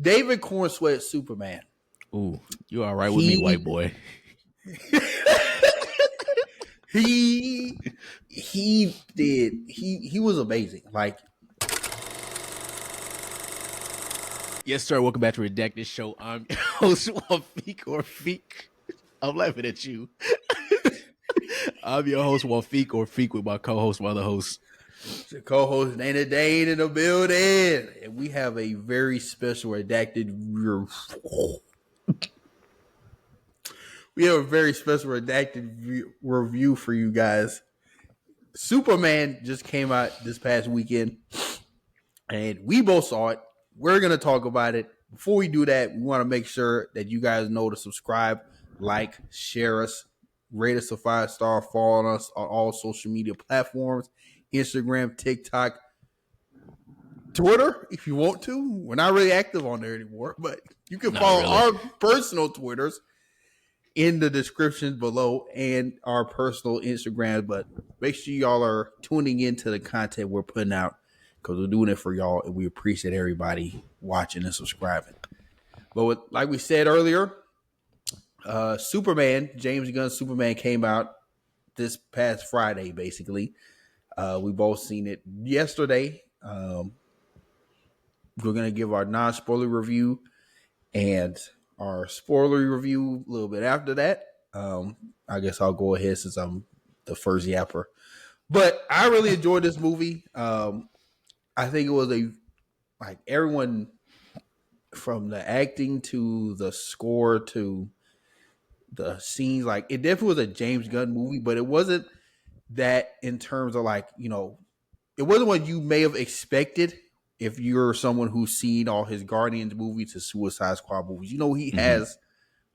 David Corenswet, Superman. Ooh, you all right with me, white boy? He was amazing. Like, yes, sir. Welcome back to Redacted Show. I'm your host, Wafik or Feek. I'm laughing at you. I'm your host, Wafik or Feek, with my co-host, my other host. The co-host Dana Dane in the building, and we have a very special redacted. We have a very special redacted review for you guys. Superman just came out this past weekend, and we both saw it. We're gonna talk about it. Before we do that, we want to make sure that you guys know to subscribe, like, share us, rate us a 5-star, follow us on all social media platforms. Instagram, TikTok, Twitter, if you want to. We're not really active on there anymore, but you can follow our personal Twitters in the description below and our personal Instagram. But make sure y'all are tuning into the content we're putting out, because we're doing it for y'all, and we appreciate everybody watching and subscribing. But like we said earlier, Superman, James Gunn's Superman, came out this past Friday, basically. We both seen it yesterday. We're going to give our non-spoiler review and our spoiler review a little bit after that. I guess I'll go ahead since I'm the first yapper. But I really enjoyed this movie. I think it was everyone, from the acting to the score to the scenes, like, it definitely was a James Gunn movie, but it wasn't that in terms of, like, it wasn't what you may have expected if you're someone who's seen all his Guardians movies to Suicide Squad movies. He has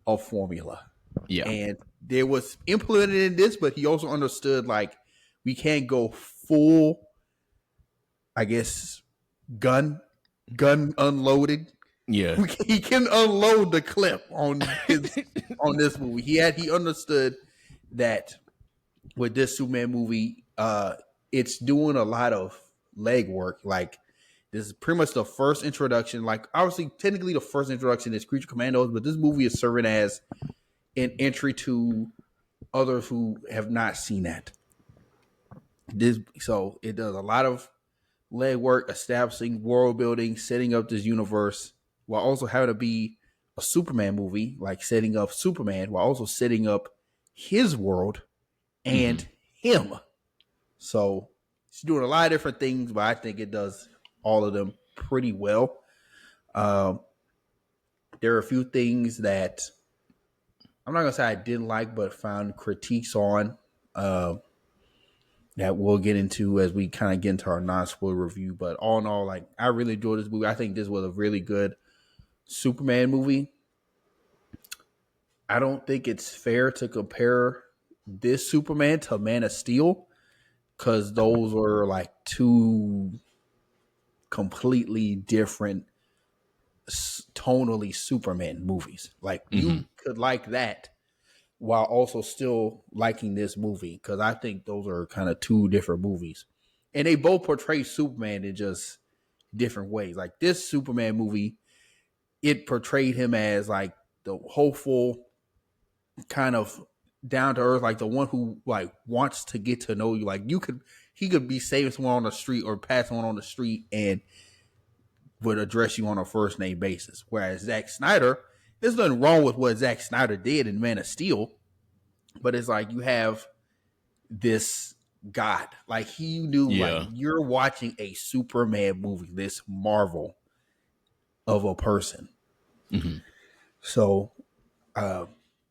a formula. Yeah. And there was implemented in this, but he also understood, like, we can't go full, I guess, gun unloaded. Yeah. He can unload the clip on this movie. He understood that with this Superman movie, it's doing a lot of legwork. Like, this is pretty much the first introduction. Like, obviously, technically, the first introduction is Creature Commandos, but this movie is serving as an entry to others who have not seen that. So it does a lot of legwork, establishing world building, setting up this universe, while also having to be a Superman movie, like setting up Superman while also setting up his world and him. So it's doing a lot of different things, but I think it does all of them pretty well. There are a few things that I'm not gonna say I didn't like, but found critiques on, that we'll get into as we kind of get into our non-spoiler review. But all in all, like, I really enjoyed this movie. I think this was a really good Superman movie. I don't think it's fair to compare this Superman to Man of Steel, because those were like two completely different tonally Superman movies. Like, you could like that while also still liking this movie, because I think those are kind of two different movies, and they both portray Superman in just different ways. Like, this Superman movie, it portrayed him as like the hopeful, kind of down to earth, like the one who, like, wants to get to know you. Like, he could be saving someone on the street or pass someone on the street and would address you on a first name basis. Whereas Zack Snyder, there's nothing wrong with what Zack Snyder did in Man of Steel, but it's like you have this God, like, he knew, like, you're watching a Superman movie, this marvel of a person. So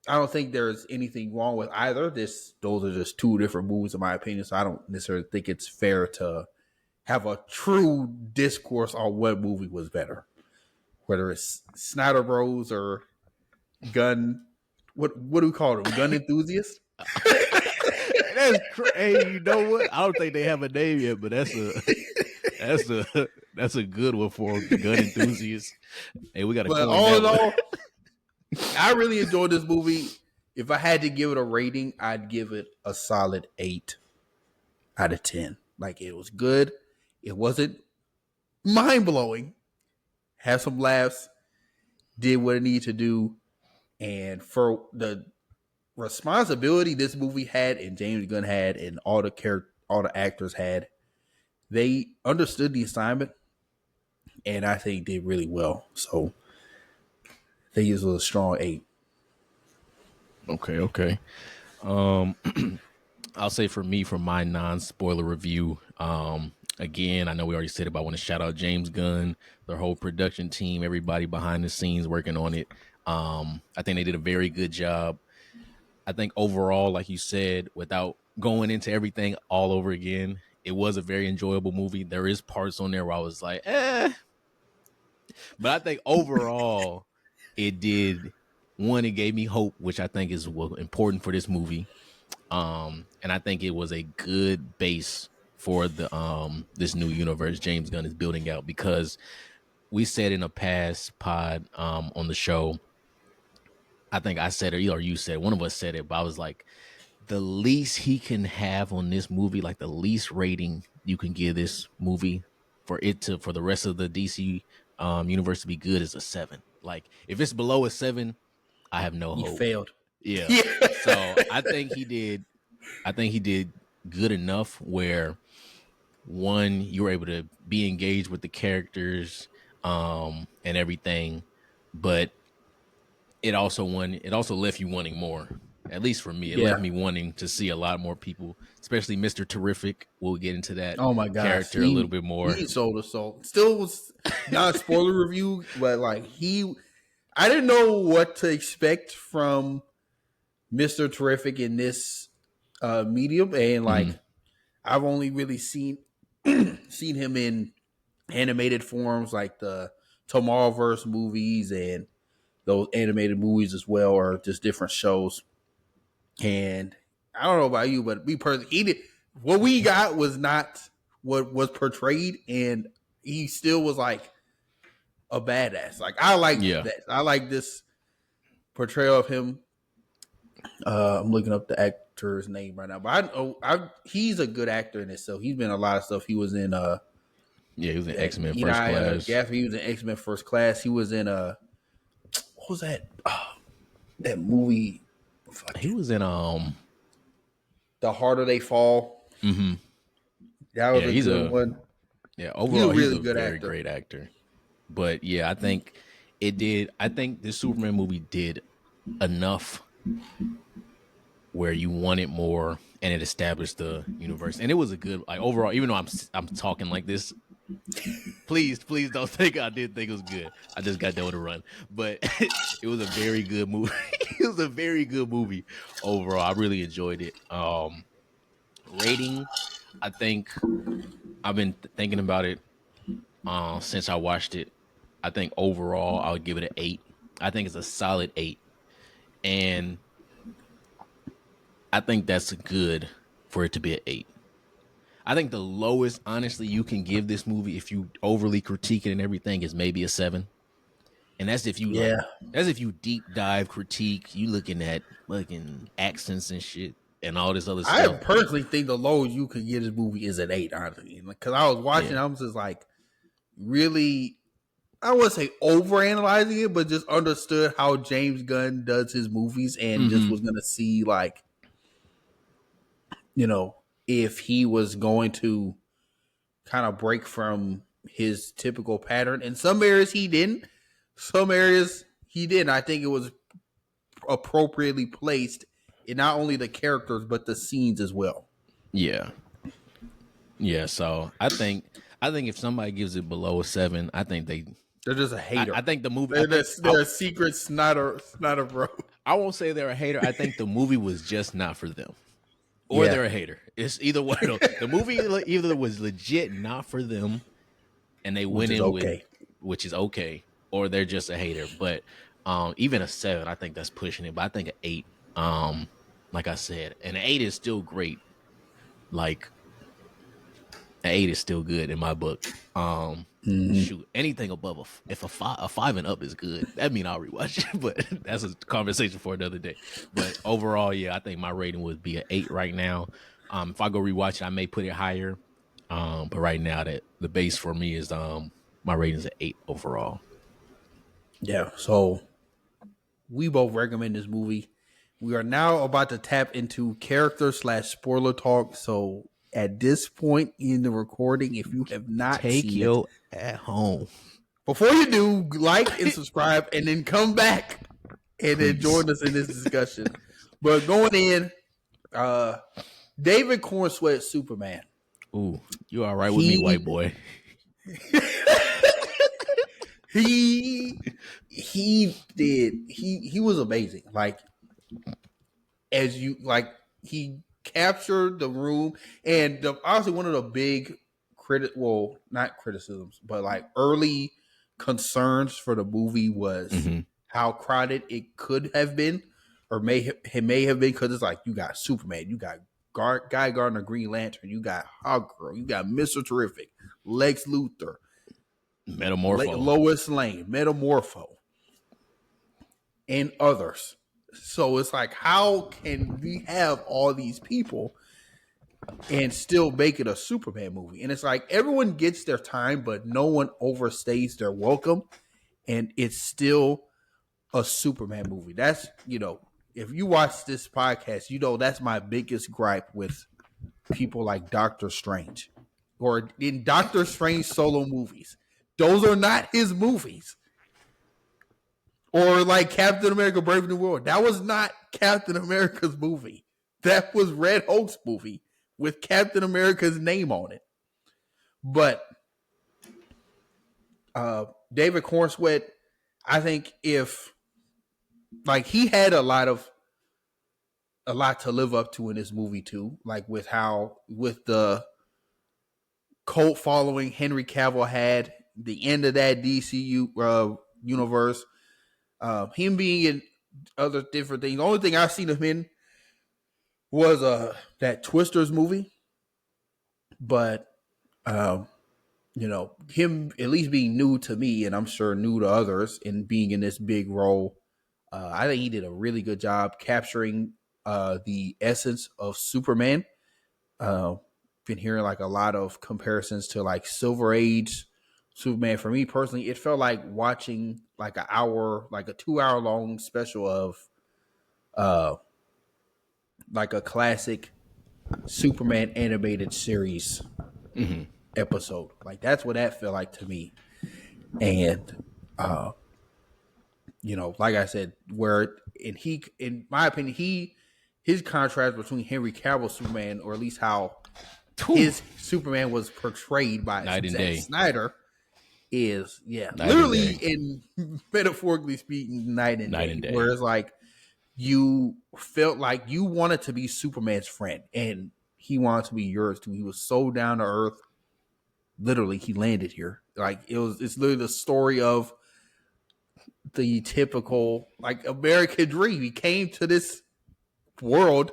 I don't think there's anything wrong with either. Those are just two different movies, in my opinion. So I don't necessarily think it's fair to have a true discourse on what movie was better, whether it's Snyder Bros or Gunn. What do we call them? Gun enthusiasts? Hey, you know what? I don't think they have a name yet, but that's a good one for gun enthusiasts. Hey, we got to. But all in all, I really enjoyed this movie. If I had to give it a rating, I'd give it a solid 8 out of 10. Like, it was good. It wasn't mind blowing. Had some laughs. did what it needed to do, and for the responsibility this movie had, and James Gunn had, and all the actors had, they understood the assignment, and I think did really well. So they used a strong 8. Okay. I'll say for me, for my non-spoiler review, again, I know we already said it, but I want to shout out James Gunn, their whole production team, everybody behind the scenes working on it. I think they did a very good job. I think overall, like you said, without going into everything all over again, it was a very enjoyable movie. There is parts on there where I was like, but I think overall, it did. One, it gave me hope, which I think is important for this movie. And I think it was a good base for the this new universe James Gunn is building out, because we said in a past pod on the show, I think I said it or you said, one of us said it, but I was like, the least he can have on this movie, like the least rating you can give this movie for the rest of the DC universe to be good is a 7. Like if it's below a 7, I have no hope. He failed. Yeah. So I think he did good enough where, one, you were able to be engaged with the characters and everything, but it also left you wanting more. At least for me, it left me wanting to see a lot more people, especially Mr. Terrific. We'll get into that character a little bit more. He sold us soul. Still was not a spoiler review, but like I didn't know what to expect from Mr. Terrific in this medium, and like I've only really seen him in animated forms, like the Tomorrowverse movies and those animated movies as well, or just different shows. And I don't know about you, but me personally, what we got was not what was portrayed, and he still was like a badass. Like I like that. I like this portrayal of him. I'm looking up the actor's name right now, but he's a good actor in this. So he's been in a lot of stuff. He was in he was in X-Men First Class. He was in X-Men First Class. He was in what was that? That movie. He was in The Harder They Fall. Mm-hmm. That was a good one. Yeah, overall, he's a really good very great actor. But yeah, I think it did. I think the Superman movie did enough where you wanted more, and it established the universe. And it was a good, like, overall. Even though I'm talking like this, please don't think I didn't think it was good. I just got done with a run, but it was a very good movie. It was a very good movie overall. I really enjoyed it. Rating, I think I've been thinking about it since I watched it. I think overall I would give it an 8. I think it's a solid 8, and I think that's good for it to be an 8. I think the lowest, honestly, you can give this movie, if you overly critique it and everything, is maybe a 7. And that's if you that's if you deep dive critique, you looking at fucking accents and shit and all this other stuff. I personally think the lowest you could give this movie is an 8, honestly. Because I was watching, I was just like, really, I wouldn't say overanalyzing it, but just understood how James Gunn does his movies, and just was gonna see, like, you know, if he was going to kind of break from his typical pattern. In some areas he didn't. Some areas he didn't. I think it was appropriately placed in not only the characters but the scenes as well. Yeah. So I think if somebody gives it below a 7, I think they're just a hater. I think the movie they're a secret snotter bro. I won't say they're a hater. I think the movie was just not for them. Or they're a hater. It's either one of those. The movie either was legit not for them, and they went in with, which is okay, or they're just a hater. But even a 7, I think that's pushing it. But I think an 8, like I said, and an 8 is still great. Like, an 8 is still good in my book. Shoot, anything above a 5 and up is good. That means I'll rewatch it, but that's a conversation for another day. But overall, yeah, I think my rating would be an 8 right now. If I go rewatch it, I may put it higher. But right now, that the base for me is my rating is an 8 overall. Yeah, so we both recommend this movie. We are now about to tap into character / spoiler talk. So at this point in the recording, if you have not Take seen it, your at home. before you do, like and subscribe, and then come back and then join us in this discussion. But going in, David Corenswet, Superman. Ooh, you all right with me, white boy? he was amazing. Like, as you like, he captured the room, and honestly, one of the big not criticisms, but like early concerns for the movie was how crowded it could have been, or may have been, because it's like you got Superman, you got Guy Gardner, Green Lantern, you got Hawkgirl, you got Mr. Terrific, Lex Luthor, Metamorpho, Lois Lane, Metamorpho, and others. So it's like, how can we have all these people and still make it a Superman movie? And it's like everyone gets their time, but no one overstays their welcome. And it's still a Superman movie. That's, if you watch this podcast, that's my biggest gripe with people like Doctor Strange, or in Doctor Strange solo movies. Those are not his movies. Or like Captain America Brave New World. That was not Captain America's movie. That was Red Hulk's movie with Captain America's name on it. But David Corenswet, I think he had a lot to live up to in this movie too. Like with the cult following Henry Cavill had, the end of that DCU universe. Him being in other different things. The only thing I've seen of him was that Twisters movie. But him at least being new to me, and I'm sure new to others, and being in this big role, I think he did a really good job capturing the essence of Superman. Been hearing like a lot of comparisons to like Silver Age Superman. For me personally, it felt like watching like a 2-hour long special of like a classic Superman animated series episode. Like that's what that felt like to me. And like I said, in my opinion, his contrast between Henry Cavill Superman, or at least how his Superman was portrayed by Zack Snyder, is literally and metaphorically speaking, night and day. Whereas like you felt like you wanted to be Superman's friend, and he wanted to be yours too. He was so down to earth. Literally, he landed here. Like it's literally the story of the typical like American dream. He came to this world,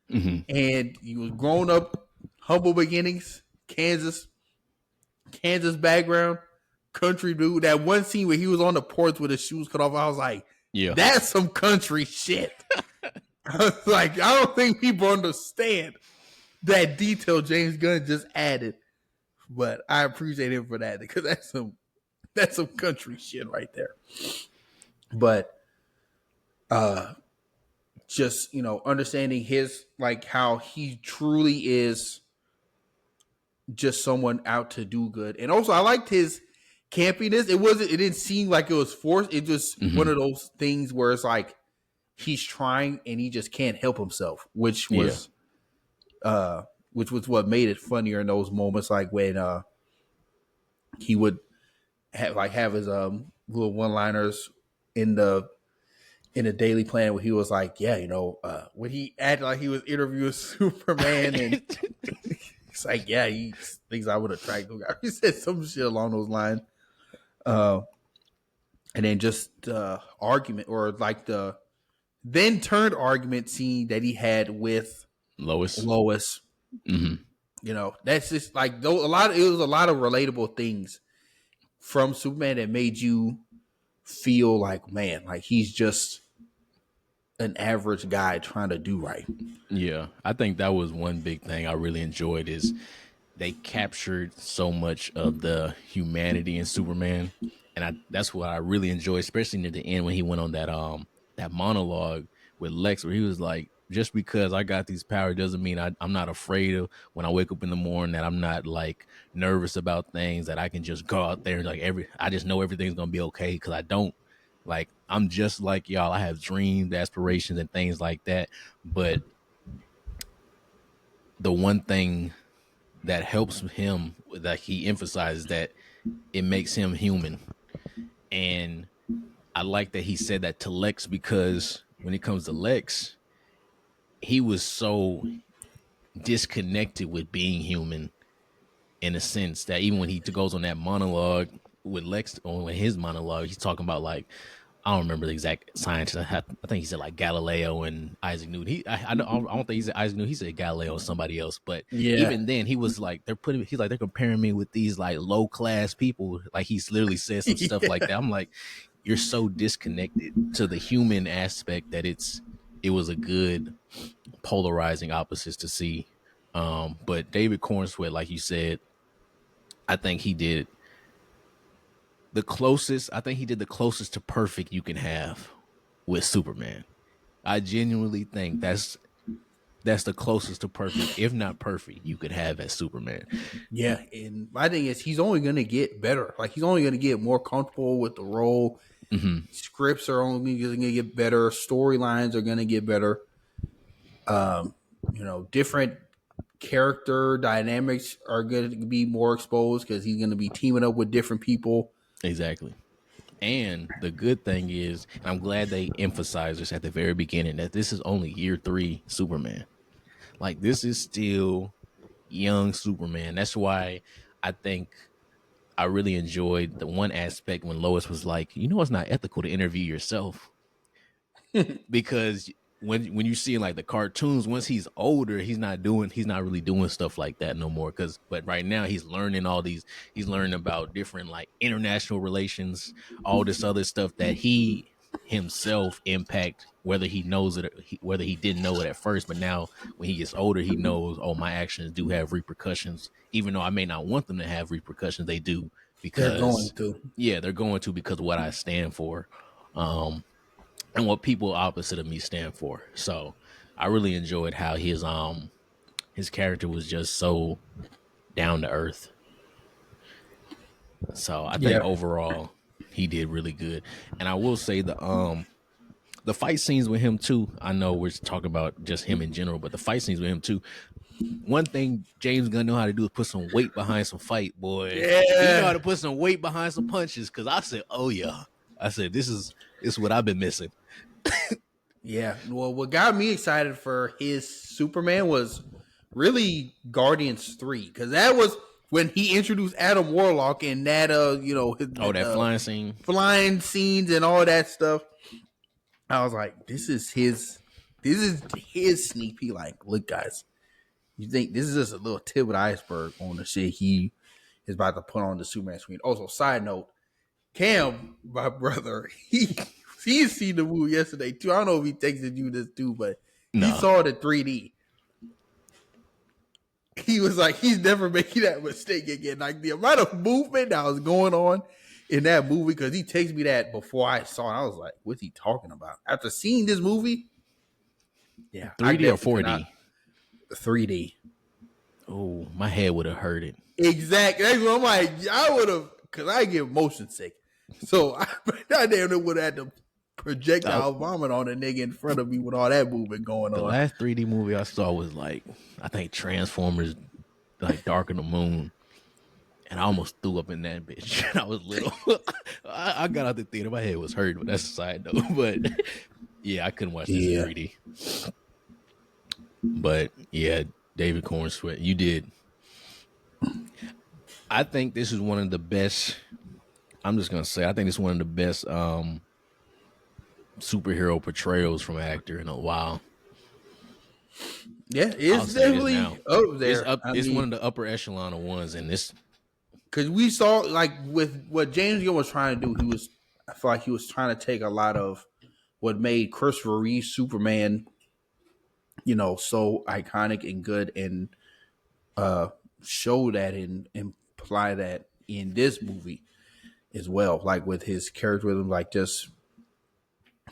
and he was grown up, humble beginnings, Kansas background, country dude. That one scene where he was on the porch with his shoes cut off, I was like, that's some country shit. I was like, I don't think people understand that detail James Gunn just added, but I appreciate him for that, because that's some country shit right there. But just understanding his like how he truly is just someone out to do good. And also I liked his campiness. It didn't seem like it was forced. It just one of those things where it's like he's trying and he just can't help himself, which was what made it funnier in those moments, like when he would have his little one-liners in the Daily Planet, where he was like, when he acted like he was interviewing Superman, and it's like, he thinks I would attract the guy. He said some shit along those lines. And then just the argument, or like the then turned argument scene that he had with Lois. That's just like it was a lot of relatable things from Superman that made you feel like, man, like he's just an average guy trying to do right. Yeah, I think that was one big thing I really enjoyed, is they captured so much of the humanity in Superman and that's what I really enjoyed, especially near the end when he went on that monologue with Lex, where he was like, "Just because I got these powers doesn't mean I'm not afraid of when I wake up in the morning, that I'm not like nervous about things, that I can just go out there and like I just know everything's gonna be okay because I don't." Like, I'm just like y'all. I have dreams, aspirations, and things like that. But the one thing that helps him, that he emphasizes, that it makes him human. And I like that he said that to Lex, because when it comes to Lex, he was so disconnected with being human, in a sense that even when he goes on that monologue with Lex, on his monologue, he's talking about like, I don't remember the exact science. I think he said like Galileo and Isaac Newton. I don't think he said Isaac Newton. He said Galileo and somebody else. But Yeah. even then, he was like, they're comparing me with these like low class people. Like, he's literally said some stuff like that. I'm like, you're so disconnected to the human aspect that it was a good polarizing opposites to see. But David Corenswet, like you said, I think he did the closest. I think he did the closest to perfect you can have with Superman. I genuinely think that's the closest to perfect, if not perfect, you could have as Superman. Yeah, and my thing is he's only going to get better. Like, he's only going to get more comfortable with the role. Mm-hmm. Scripts are only going to get better. Storylines are going to get better. Different character dynamics are going to be more exposed because he's going to be teaming up with different people. Exactly. And the good thing is, and I'm glad they emphasized this at the very beginning, that this is only year 3 Superman. Like, this is still young Superman. That's why I think I really enjoyed the one aspect when Lois was like, it's not ethical to interview yourself. Because when you see like the cartoons, once he's older, he's not really doing stuff like that no more. But right now he's learning he's learning about different like international relations, all this other stuff that he himself impact, whether he knows it, whether he didn't know it at first. But now when he gets older, he knows, oh, my actions do have repercussions, even though I may not want them to have repercussions. They do, They're going because to. they're going to, because of what I stand for. And what people opposite of me stand for. So I really enjoyed how his character was just so down to earth. So I think Yeah. overall he did really good. And I will say the fight scenes with him too. I know we're talking about just him in general, but the fight scenes with him too. One thing James Gunn know how to do is put some weight behind some fight, boy. Yeah. He know how to put some weight behind some punches. Cause I said, oh yeah. I said, this is what I've been missing. Yeah. Well, what got me excited for his Superman was really Guardians 3, because that was when he introduced Adam Warlock and that That flying scene. flying scenes and all that stuff. I was like, this is his sneak peek. Like, look, guys, you think this is just a little tip of the iceberg on the shit he is about to put on the Superman screen. Also, side note, Cam, my brother, he seen the movie yesterday too. I don't know if he texted you this too, but he saw it in 3D. He was like, he's never making that mistake again. Like, the amount of movement that was going on in that movie, because he texted me that before I saw it. I was like, what's he talking about? After seeing this movie, yeah, 3D or 4D? 3D. Oh, my head would have hurt it. Exactly. That's what I'm like, I would have, because I get motion sick. So I damn near would have had to projectile vomit on a nigga in front of me with all that movement going on. The last 3D movie I saw was like, I think Transformers, like Dark of the Moon. And I almost threw up in that bitch. I was little. I got out the theater. My head was hurting, but that's a side note. But yeah, I couldn't watch this in 3D. But yeah, David Corenswet, you did. I think this is one of the best. I'm just gonna say, I think it's one of the best superhero portrayals from an actor in a while. Yeah, it's definitely up there. It's one of the upper echelon of ones in this. Because we saw, like, with what James Gunn was trying to do, I feel like he was trying to take a lot of what made Christopher Reeve Superman, so iconic and good, and show that and imply that in this movie. as well. Like with his characterism, like just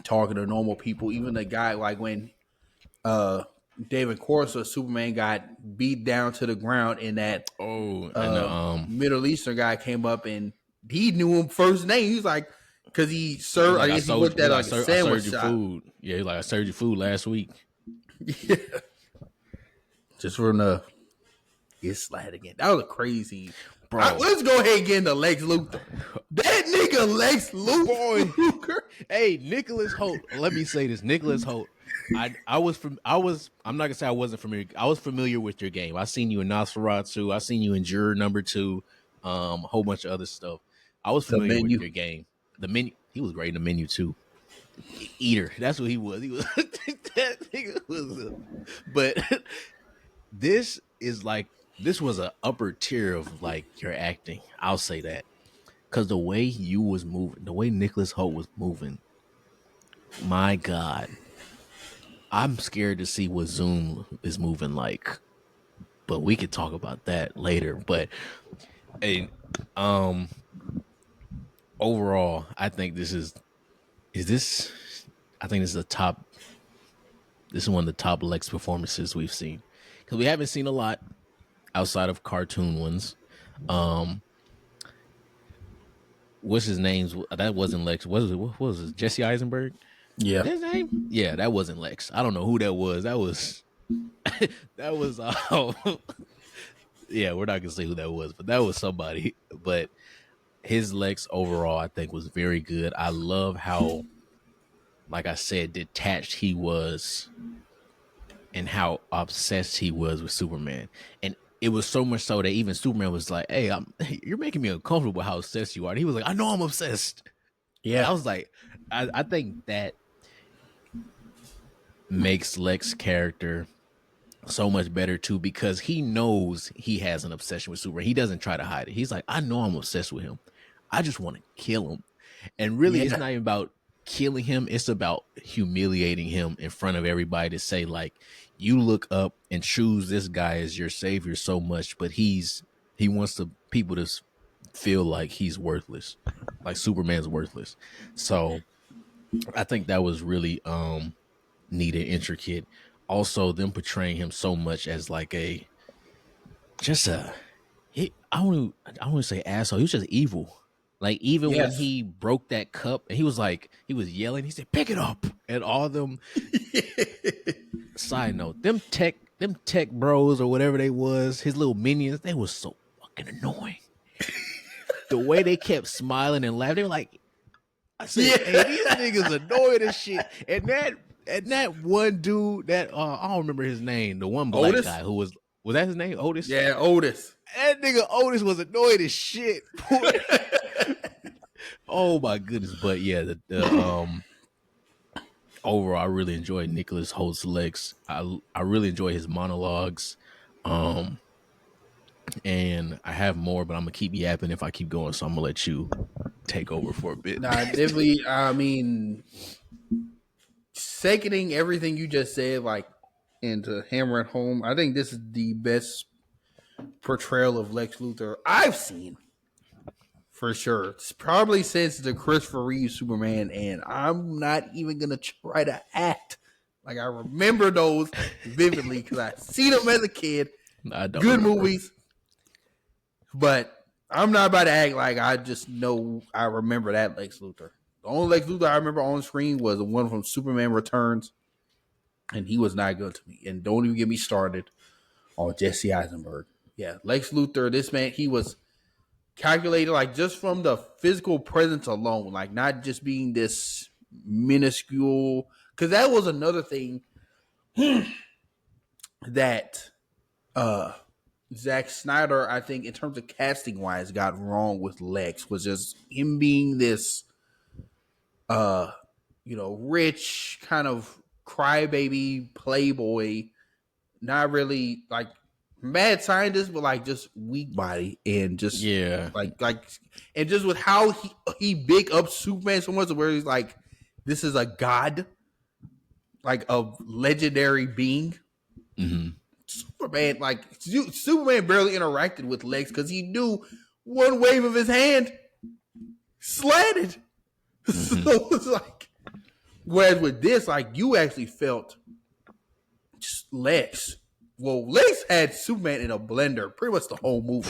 talking to normal people. Even the guy, like when David Corso Superman got beat down to the ground, and that Middle Eastern guy came up and he knew him first name. He was like, because he served. Like, I guess he worked at like a sandwich shop. Food. Yeah, he's like, I served you food last week. Yeah, just for the get slat again. That was a crazy. Bro, let's go ahead and get into Lex Luthor. That nigga Lex Luthor. Boy. Hey, Nicholas Hoult. Let me say this, Nicholas Hoult. I'm not gonna say I wasn't familiar. I was familiar with your game. I seen you in Nosferatu. I seen you in Juror Number 2. A whole bunch of other stuff. I was familiar with your game. The menu. He was great in the menu too. Eater. That's what he was. He was that nigga was. But this was an upper tier of like your acting. I'll say that. Because the way you was moving, the way Nicholas Hoult was moving, my God. I'm scared to see what Zoom is moving like. But we could talk about that later. But overall, I think this is the top. This is one of the top Lex performances we've seen. Because we haven't seen a lot outside of cartoon ones. What's his name? That wasn't Lex. What was it? Jesse Eisenberg? Yeah. His name? Yeah, that wasn't Lex. I don't know who that was. That was yeah, we're not gonna say who that was, but that was somebody. But his Lex overall, I think, was very good. I love how, like I said, detached he was and how obsessed he was with Superman. And it was so much so that even Superman was like, hey, you're making me uncomfortable how obsessed you are. And he was like, I know I'm obsessed. Yeah. And I was like, I think that makes Lex's character so much better too, because he knows he has an obsession with Superman. He doesn't try to hide it. He's like, I know I'm obsessed with him. I just want to kill him. And really, it's not even about killing him. It's about humiliating him in front of everybody to say, like, you look up and choose this guy as your savior so much, but he wants people to feel like he's worthless, like Superman's worthless. So I think that was really neat and intricate. Also, them portraying him so much as like I don't want to say asshole. He was just evil. Like, even when he broke that cup and he was yelling, he said, pick it up. And all them side note, them tech bros or whatever they was, his little minions, they was so fucking annoying. The way they kept smiling and laughing, they were like, I said, hey, these niggas annoying as shit. And that one dude that I don't remember his name, the one black guy who was that his name? Otis? Yeah, Otis. That nigga Otis was annoyed as shit. Oh my goodness. But yeah, the overall, I really enjoyed Nicholas Holt's Lex. I really enjoy his monologues. And I have more, but I'm gonna keep yapping if I keep going, so I'm gonna let you take over for a bit. Nah, definitely. I mean, seconding everything you just said, like, and to hammer it home, I think this is the best portrayal of Lex Luthor I've seen, for sure. It's probably since the Christopher Reeve Superman, and I'm not even gonna try to act like I remember those vividly because I seen them as a kid. I don't Good remember. movies, but I'm not about to act like I just know I remember that Lex Luthor. The only Lex Luthor I remember on screen was the one from Superman Returns, and he was not good to me. And don't even get me started on Jesse Eisenberg. Yeah, Lex Luthor, this man, he was calculated, like, just from the physical presence alone, like, not just being this minuscule, because that was another thing that Zack Snyder, I think, in terms of casting wise, got wrong with Lex, was just him being this rich kind of crybaby playboy, not really like mad scientist, but like just weak body, and just like and just with how he big up Superman so much, where he's like, this is a god, like a legendary being. Mm-hmm. Superman barely interacted with Lex because he knew one wave of his hand, slanted. So it's like, whereas with this, like you actually felt just Lex. Well, Lex had Superman in a blender pretty much the whole movie,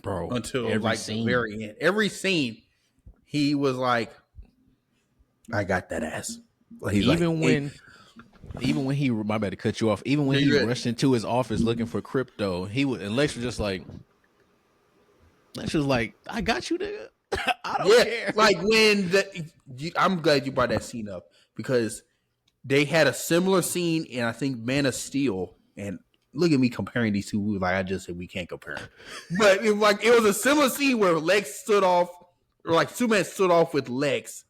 bro. Until like the very end. Every scene, he was like, "I got that ass." Like, even when he, my bad to cut you off. Even when he rushed into his office looking for Krypto, and Lex was like, "I got you, nigga. I don't care." Like when I'm glad you brought that scene up because they had a similar scene in I think Man of Steel, and look at me comparing these two. Like I just said, we can't compare them, but it was a similar scene where Lex stood off, or like Superman stood off with Lex,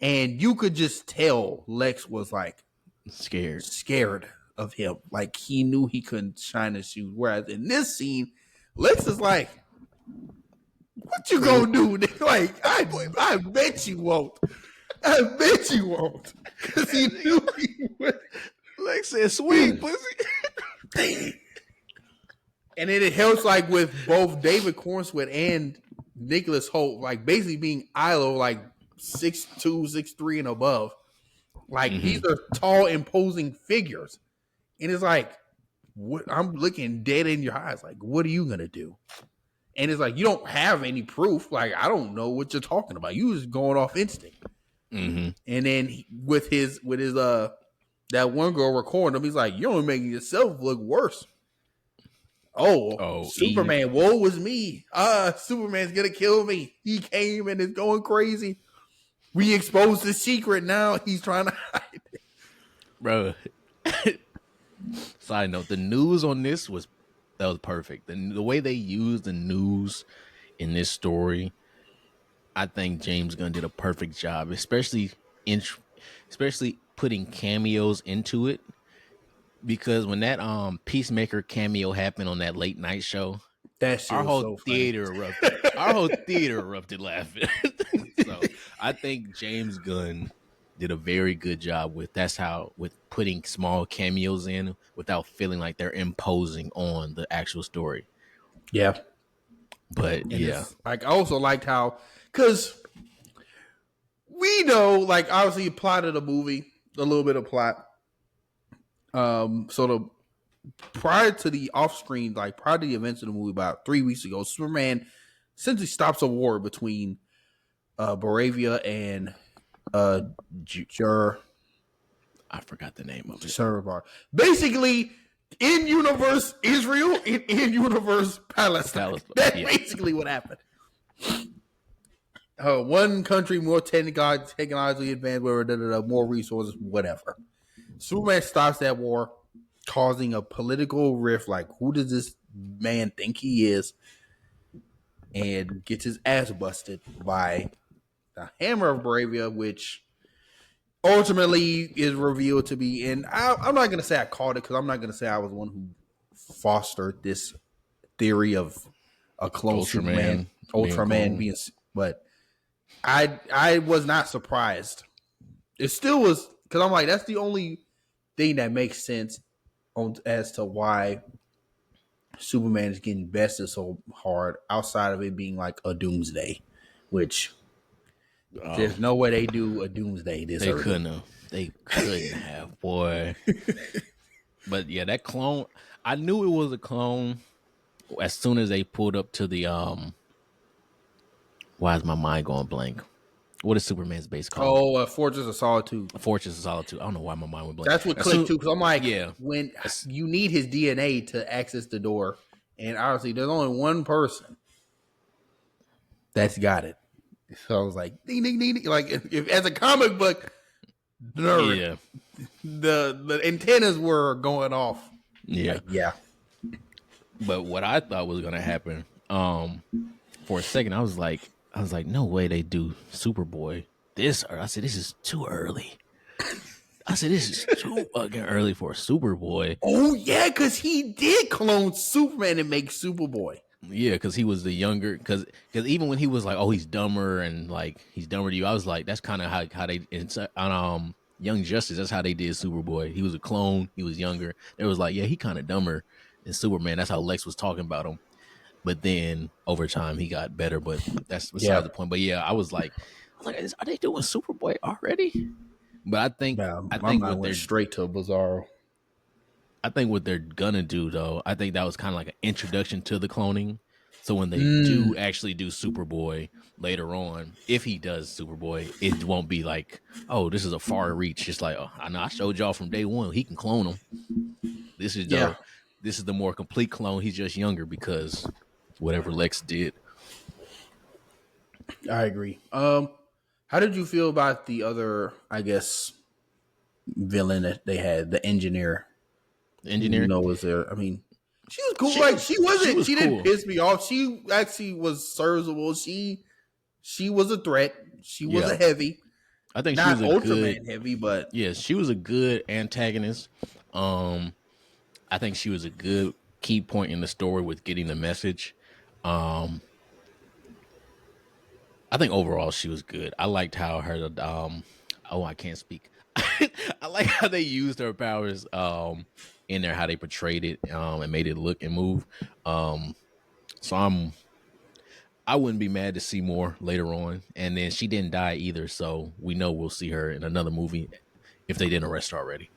and you could just tell Lex was like scared of him. Like he knew he couldn't shine his shoes. Whereas in this scene, Lex is like, "What you gonna do?" Like I bet you won't. I bet you won't. Because he knew he would. Lex said, "Sweet pussy." And then it helps like with both David Corenswet and Nicholas Hoult, like basically being ILO like 6'2", 6'3", and above. Like these are tall, imposing figures. And it's like, what I'm looking dead in your eyes, like, what are you gonna do? And it's like you don't have any proof. Like, I don't know what you're talking about. You just going off instinct. And then with his that one girl recording him, he's like, "You're only making yourself look worse." Oh, Superman, woe was me. Superman's gonna kill me. He came and is going crazy. We exposed the secret. Now he's trying to hide it. Bro. Side note, the news on this was perfect. The way they used the news in this story, I think James Gunn did a perfect job, especially putting cameos into it. Because when that Peacemaker cameo happened on that late night show, our whole theater erupted. Our whole theater erupted laughing. So I think James Gunn did a very good job with putting small cameos in without feeling like they're imposing on the actual story. Yeah. But like I also liked how, because we know, like obviously plot of the movie, a little bit of plot. Prior to the off-screen, like prior to the events of the movie, about 3 weeks ago, Superman essentially stops a war between Baravia and I forgot the name of it. Servar. Basically, in universe Israel, in universe Palestine. That's basically what happened. One country more technologically advanced, more resources, whatever. Superman stops that war, causing a political rift. Like, who does this man think he is? And gets his ass busted by the Hammer of Bravia, which ultimately is revealed to be. And I'm not going to say I called it, because I'm not going to say I was the one who fostered this theory of a clone Superman, Ultraman being. But I was not surprised. It still was, because I'm like, that's the only thing that makes sense as to why Superman is getting bested so hard, outside of it being like a doomsday, which there's no way they do a doomsday this early. They couldn't have, boy. But yeah, that clone, I knew it was a clone as soon as they pulled up to the why is my mind going blank? What is Superman's base called? Oh, Fortress of Solitude. Fortress of Solitude. I don't know why my mind went blank. That's what clicked too, because I'm like, when you need his DNA to access the door, and obviously there's only one person that's got it. So I was like, ding, ding, ding, ding. Like, if as a comic book nerd, the antennas were going off. Yeah, like, But what I thought was gonna happen, for a second, I was like, no way they do Superboy this. I said, this is too early. I said, this is too fucking early for Superboy. Oh yeah, because he did clone Superman and make Superboy. Yeah, because he was the younger. Because even when he was like, oh, he's dumber and like he's dumber to you, I was like, that's kind of how they on Young Justice. That's how they did Superboy. He was a clone. He was younger. It was like, yeah, he kind of dumber than Superman. That's how Lex was talking about him. but then over time he got better. But that's Yeah, beside the point. But yeah, I was like, are they doing Superboy already? But yeah. I My think mind went straight to Bizarro. I think what they're gonna do though, I think that was kind of like an introduction to the cloning. So when they do actually do Superboy later on, if he does Superboy, it won't be like, oh, this is a far reach. It's like, oh, I know I showed y'all from day one, he can clone him. This is Yeah, the more complete clone. He's just younger because whatever Lex did. I agree. How did you feel about the other, I guess, villain that they had, the engineer? The You engineer, know, was there? I mean, she was cool. she Like was she wasn't. was She didn't cool. piss me off. She actually was serviceable. She was a threat. She was Yeah, a heavy, I think she not was a good. Ultraman heavy, but Yeah, she was a good antagonist. Um, I think she was a good key point in the story with getting the message. Um, I think overall she was good. I liked how her oh, I can't speak. I like how they used her powers in there, how they portrayed it and made it look and move. Um so I wouldn't be mad to see more later on. And then she didn't die either, so we know we'll see her in another movie if they didn't arrest her already.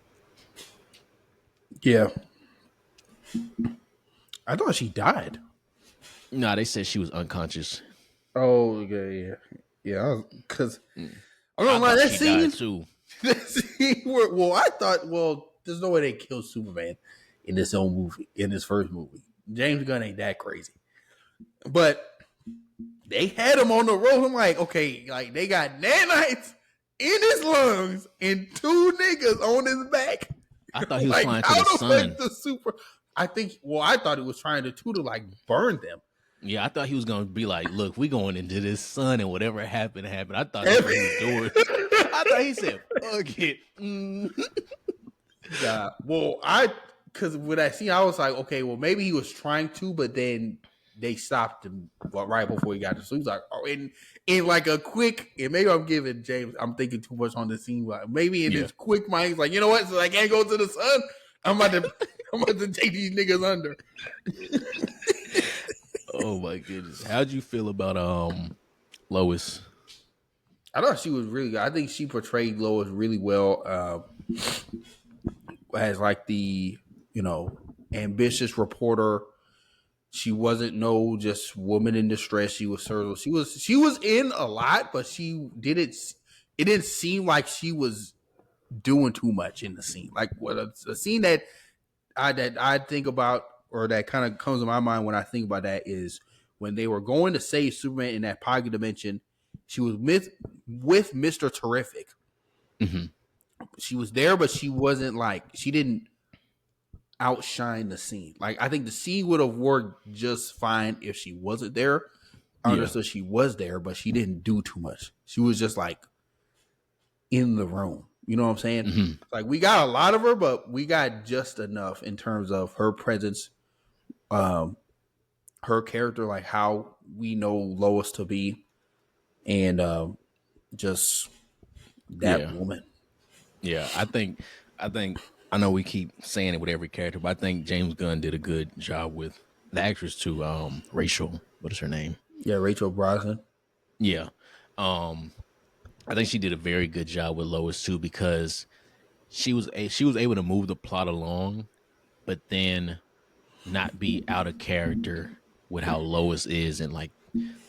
yeah, I thought she died. No, they said she was unconscious. Oh, yeah, yeah. Because I'm I not lying. thought she died too. That scene where, well, I thought, well, there's no way they killed Superman in this own movie, in this first movie. James Gunn ain't that crazy, but they had him on the road. I'm like, okay, like they got nanites in his lungs and two niggas on his back. I thought he was Like, flying to how the the sun. fuck the super? I think. Well, I thought it was trying to like burn them. Yeah, I thought he was gonna be like, "Look, we going into this sun, and whatever happened, happened." I thought that's what he was doing. I thought he said, "Fuck it." Yeah. Well, because when I seen, I was like, okay, well, maybe he was trying to, but then they stopped him right before he got to. So he was like, oh, in like a quick, and maybe I'm giving James, I'm thinking too much on the scene, but maybe in his quick mind, he's like, you know what? So I can't go to the sun. I'm about to take these niggas under. Oh my goodness, how'd you feel about Lois? I thought she was really good. I think she portrayed Lois really well. As like the, ambitious reporter. She wasn't no just woman in distress. She was serviceable. She was in a lot, but she didn't. It didn't seem like she was doing too much in the scene. Like what a scene that I think about, or that kind of comes to my mind when I think about that, is when they were going to save Superman in that pocket dimension. She was with Mr. Terrific. Mm-hmm. She was there, but she wasn't like, she didn't outshine the scene. Like, I think the scene would have worked just fine if she wasn't there. I understood she was there, but she didn't do too much. She was just like in the room. You know what I'm saying? Mm-hmm. Like, we got a lot of her, but we got just enough in terms of her presence, her character, like how we know Lois to be, and just that woman. Yeah, I think I know we keep saying it with every character, but I think James Gunn did a good job with the actress too. Rachel, what is her name? Yeah, Rachel Brosnan. Yeah, I think she did a very good job with Lois too, because she was able to move the plot along, but then not be out of character with how Lois is, and like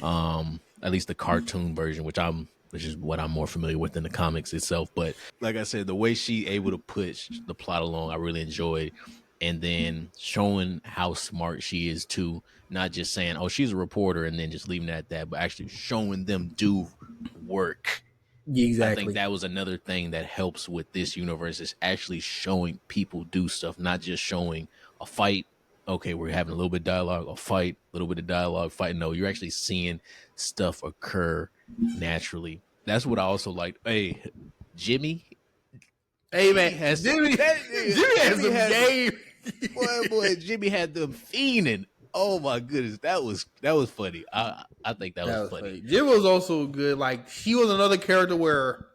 at least the cartoon version, which is what I'm more familiar with in the comics itself. But like I said, the way she able to push the plot along, I really enjoyed. And then showing how smart she is too, not just saying, oh, she's a reporter and then just leaving it at that, but actually showing them do work. Exactly. I think that was another thing that helps with this universe, is actually showing people do stuff, not just showing a fight. Okay, we're having a little bit of dialogue, a fight, a little bit of dialogue, fight. No, you're actually seeing stuff occur naturally. That's what I also liked. Hey, Jimmy. Hey man, Jimmy has some game. Boy, Jimmy had them fiending. Oh my goodness, that was funny. I think that was funny. Jim was also good. Like, he was another character where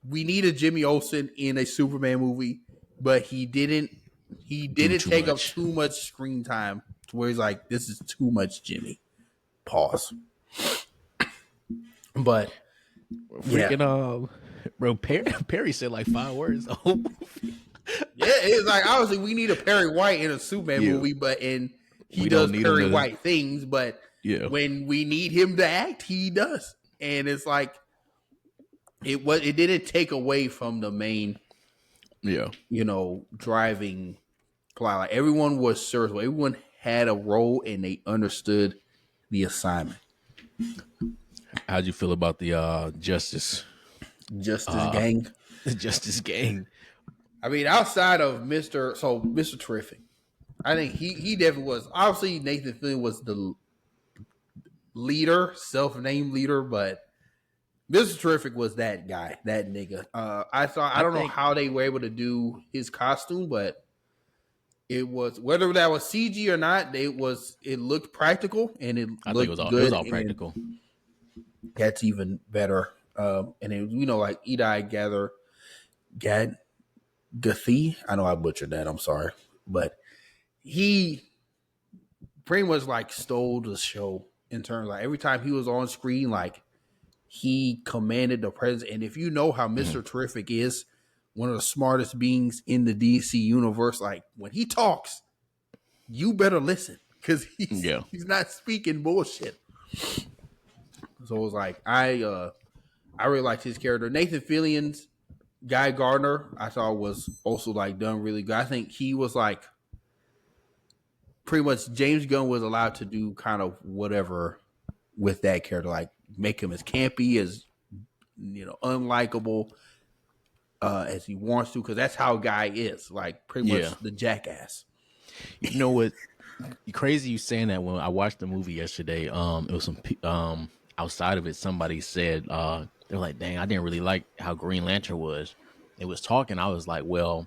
we needed Jimmy Olsen in a Superman movie, but he didn't take up too much screen time. where he's like, this is too much Jimmy. Pause. But freaking bro, Perry said like 5 words. Yeah, it's like obviously we need a Perry White in a Superman movie, but he does Perry White things, but when we need him to act, he does. And it's like it didn't take away from the main driving plot. Like everyone was serious. Everyone had a role and they understood the assignment. How'd you feel about the Justice Gang? The Justice Gang. I mean, outside of Mr. Terrific, I think he definitely was. Obviously, Nathan Fillion was the leader, self-named leader, but Mr. Terrific was that guy, that nigga. I don't know how they were able to do his costume, but it was, whether that was CG or not, it looked practical and it looked good. It was all practical. That's even better. And it, like Edai Gathi. I know I butchered that. I'm sorry, but he pretty much like stole the show in terms of like every time he was on screen, like he commanded the presence. And if you know how Mr. Terrific is, one of the smartest beings in the DC universe, like when he talks, you better listen because he's not speaking bullshit. So it was like I really liked his character. Nathan Fillion's Guy Gardner, I thought was also like done really good. I think he was like pretty much James Gunn was allowed to do kind of whatever with that character, like make him as campy as unlikable as he wants to, because that's how Guy is, like pretty much the jackass. You know what? Crazy you saying that. When I watched the movie yesterday, it was some outside of it, somebody said they're like, dang, I didn't really like how Green Lantern was. It was talking. I was like, well,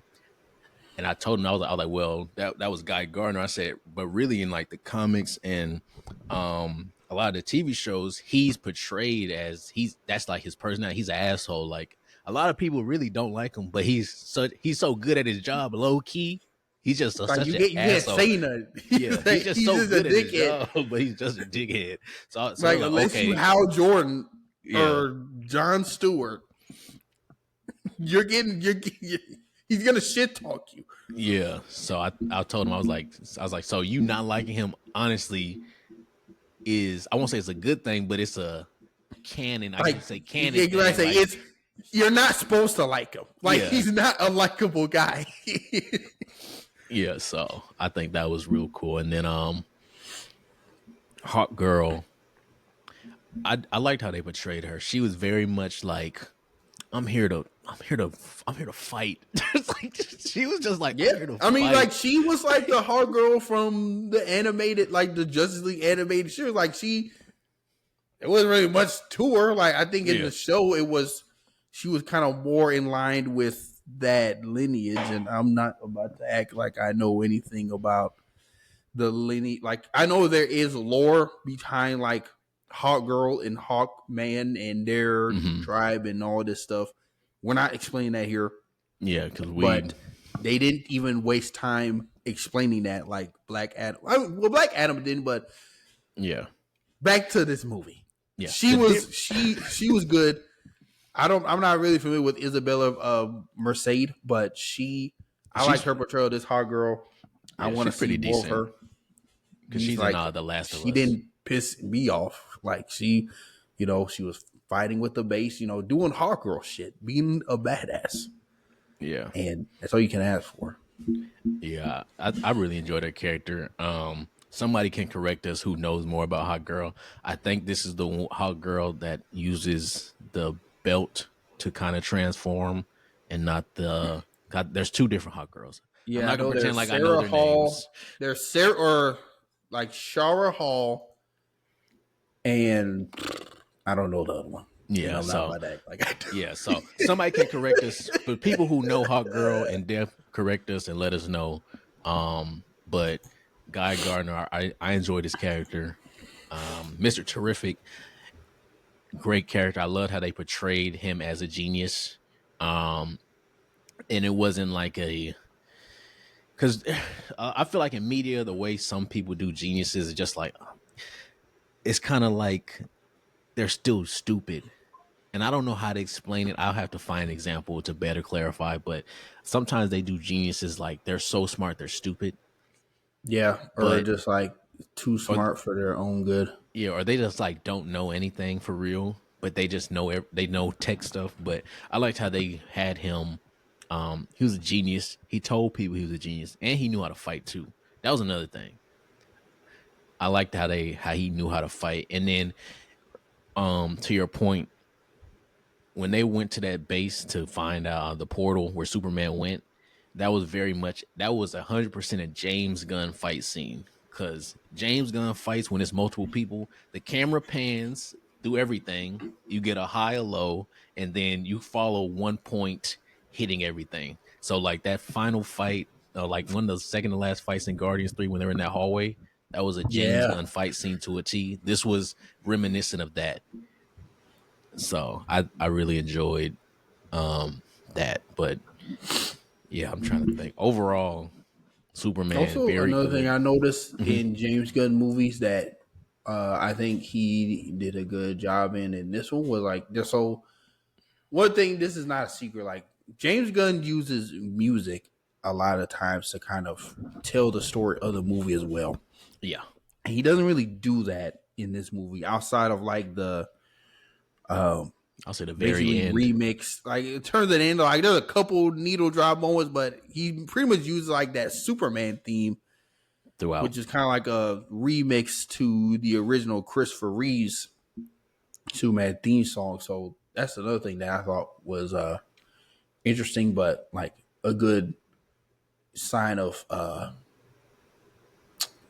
and I told him, I was like, well, that was Guy Gardner. I said, but really in like the comics and a lot of the TV shows, he's portrayed as that's like his personality. He's an asshole. Like a lot of people really don't like him, but he's so good at his job, low key. He's just such an asshole. Can't say nothing. Yeah, he's just so good at his job, but he's just a dickhead. So like unless you Hal Jordan or John Stewart, you're he's gonna shit talk you. Yeah. So I told him, I was like, so you not liking him, honestly, is, I won't say it's a good thing, but it's a canon. I can say canon. Yeah, say it's, you're not supposed to like him. Like he's not a likable guy. Yeah, so I think that was real cool. And then Hawk Girl, I liked how they portrayed her. She was very much like, I'm here to fight. Like, she was just like, I mean, like she was like the Hawk Girl from the animated, like the Justice League animated. She was like it wasn't really much to her. Like I think in the show she was kind of more in line with that lineage, and I'm not about to act like I know anything about the lineage. Like I know there is lore behind like Hawk Girl and Hawkman and their tribe and all this stuff. We're not explaining that here. Yeah, but they didn't even waste time explaining that like Black Adam. Black Adam didn't, but back to this movie. Yeah, she was good. I'm not really familiar with Isabella Merced, but I like her portrayal of this Hawk Girl. I want to see more of her because she's like the Last of Us. She didn't piss me off. Like she was fighting with the base, doing Hawk Girl shit, being a badass. Yeah, and that's all you can ask for. Yeah, I really enjoyed her character. Somebody can correct us who knows more about Hawk Girl. I think this is the Hawk Girl that uses the belt to kind of transform, and not the. God, there's two different Hawk Girls. Yeah, I'm not gonna pretend like Sarah I know their names. There's Sarah, or like Shara Hall, and I don't know the other one. Yeah, so somebody can correct us, but people who know Hawk Girl and Def correct us and let us know. But Guy Gardner, I enjoyed his character. Mr. Terrific, great character. I loved how they portrayed him as a genius. And it wasn't like Because I feel like in media, the way some people do geniuses is just like, it's kind of like they're still stupid. And I don't know how to explain it. I'll have to find an example to better clarify. But sometimes they do geniuses like they're so smart, they're stupid. Yeah, or But, just like too or smart for their own good. yeah, or they just like don't know anything for real, but they just know they know tech stuff. But I liked how they had him. He was a genius. He told people he was a genius, and he knew how to fight too. That was another thing. I liked how he knew how to fight. And then, to your point, when they went to that base to find the portal where Superman went, that was 100% a James Gunn fight scene. Because James Gunn fights when it's multiple people, the camera pans through everything, you get a high, a low, and then you follow one point hitting everything. So like that final fight, like one of the second to last fights in Guardians 3 when they're in that hallway, that was a James Yeah. Gunn fight scene to a T. This was reminiscent of that. So I really enjoyed that. But yeah, I'm trying to think. Overall, Superman, Also, very another thing good. I noticed Mhm. in James Gunn movies that I think he did a good job in this one was like just so one thing. This is not a secret. Like James Gunn uses music a lot of times to kind of tell the story of the movie as well. Yeah, And he doesn't really do that in this movie outside of like the um, I'll say the very basically end remix. Like it turns it into like there's a couple needle drop moments, but he pretty much uses like that Superman theme, throughout. which is kind of like a remix to the original Christopher Reeves Superman theme song. So that's another thing that I thought was interesting, but like a good sign of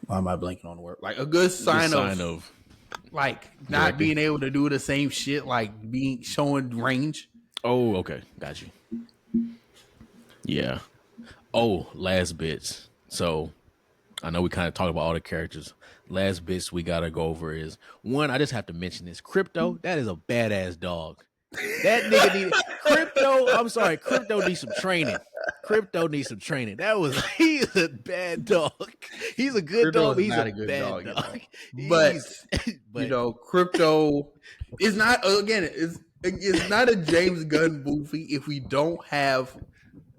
why am I blanking on the word? Like a good Good sign sign of of like not directing. being able to do the same shit, like being showing range. Oh, okay, got you. Yeah. Oh, last bits. So I know we kind of talked about all the characters. Last bits we gotta go over is one. I just have to mention this. Krypto, that is a badass dog. That nigga needed Krypto. I'm sorry, Krypto needs some training. Krypto needs some training. That was he's a bad dog. He's a good Crypto dog, is but he's a not a good bad dog at dog. all. But He's you but know, Crypto is not again. It's not a James Gunn movie if we don't have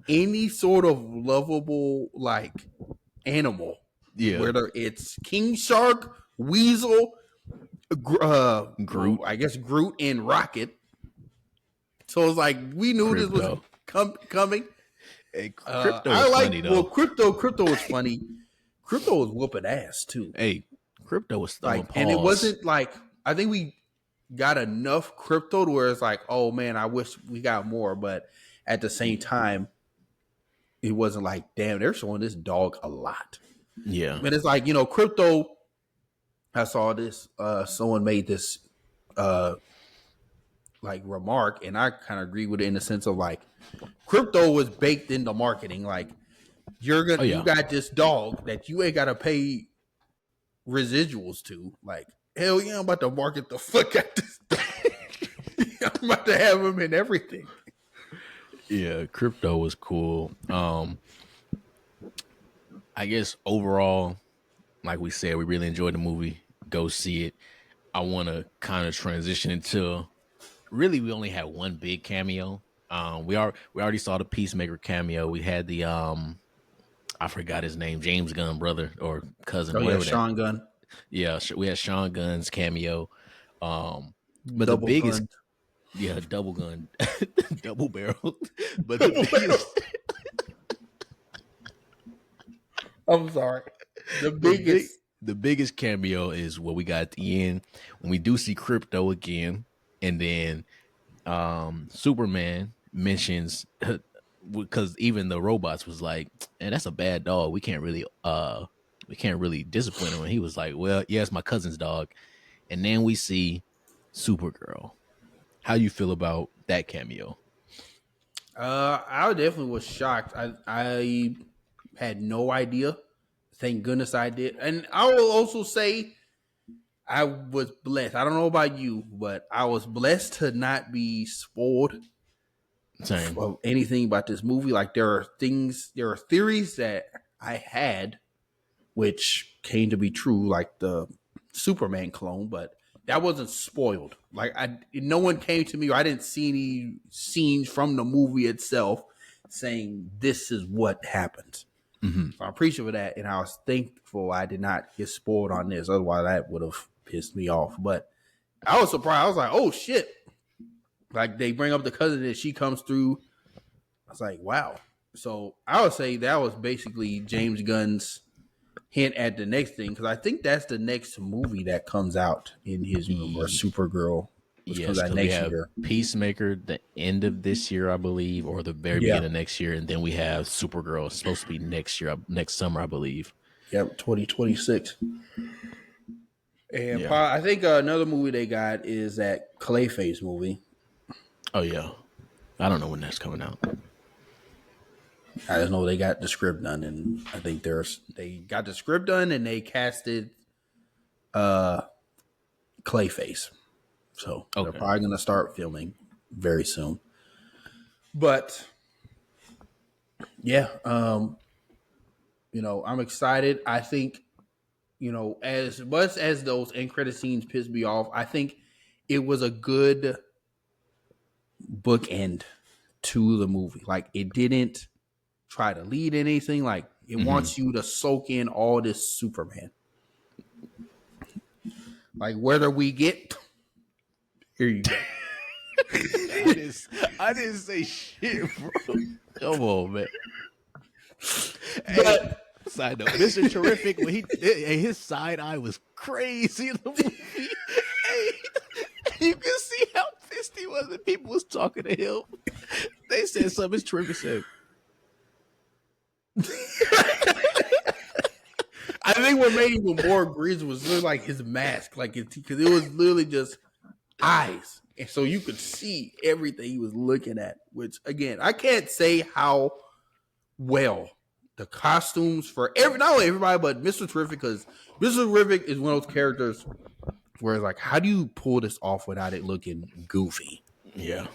any sort of lovable like animal, yeah, whether it's King Shark, Weasel, Groot, I guess Groot and Rocket. So it's like we knew this was Krypto. coming. Hey, Krypto I was like funny though. Crypto was funny. Crypto was whooping ass too. Hey, Krypto was throwing Like, and it paws. wasn't like I think we got enough Crypto to where it's like, oh man, I wish we got more. But at the same time, it wasn't like, damn, they're showing this dog a lot. Yeah. And it's like, Crypto. I saw this. Someone made this uh like remark, and I kind of agree with it in the sense of like, Crypto was baked into marketing. Like, Oh you yeah. got this dog that you ain't got to pay residuals to. Like, hell yeah, I'm about to market the fuck out this dog. I'm about to have him in everything. Yeah, Krypto was cool. I guess overall, like we said, we really enjoyed the movie. Go see it. I want to kind of transition into really we only had one big cameo. We already saw the Peacemaker cameo. We had the I forgot his name, James Gunn brother or cousin, Oh yeah, whatever that. Sean Gunn, Yeah, we had Sean Gunn's cameo. But the double biggest, gun. yeah, double gun, double barrel. But the biggest, I'm sorry. The the big, biggest. the biggest cameo is what we got at the end when we do see Krypto again, and then Superman mentions because even the robots was like, and that's a bad dog. We can't really discipline him. And he was like, well, yeah, it's my cousin's dog. And then we see Supergirl. How you feel about that cameo? I definitely was shocked. I had no idea. Thank goodness I did. And I will also say I was blessed. I don't know about you, but I was blessed to not be spoiled Same. of anything about this movie. Like there are theories that I had, which came to be true, like the Superman clone, but that wasn't spoiled. Like no one came to me, or I didn't see any scenes from the movie itself saying this is what happens. Mm-hmm. So I'm appreciative of that, and I was thankful I did not get spoiled on this. Otherwise, that would have pissed me off. But I was surprised. I was like, "Oh shit!" Like they bring up the cousin and she comes through. I was like, "Wow." So I would say that was basically James Gunn's hint at the next thing, because I think that's the next movie that comes out in his universe, Supergirl. Which comes out next year. Peacemaker the end of this year, I believe, or the very beginning of next year, and then we have Supergirl. It's supposed to be next year, next summer, I believe. Yep, 2026. And I think another movie they got is that Clayface movie. Oh yeah, I don't know when that's coming out. I just know they got the script done, and I think they got the script done, and they casted Clayface. So they're probably going to start filming very soon. But yeah, I'm excited. I think, as much as those end credit scenes pissed me off, I think it was a good bookend to the movie. Like it didn't try to lead anything. Like it wants you to soak in all this Superman. Like whether we get... Here you go. I didn't say shit, bro. Come on, man. But side note, Mr. Terrific, when his side eye was crazy in the movie. Hey, you can see how pissed he was when people was talking to him. They said something. Mr. Terrific said. I think what made him more egregious was literally like his mask, like because it was literally just eyes, and so you could see everything he was looking at. Which again, I can't say how well the costumes for not only everybody but Mr. Terrific, because Mr. Terrific is one of those characters where it's like, how do you pull this off without it looking goofy? Yeah,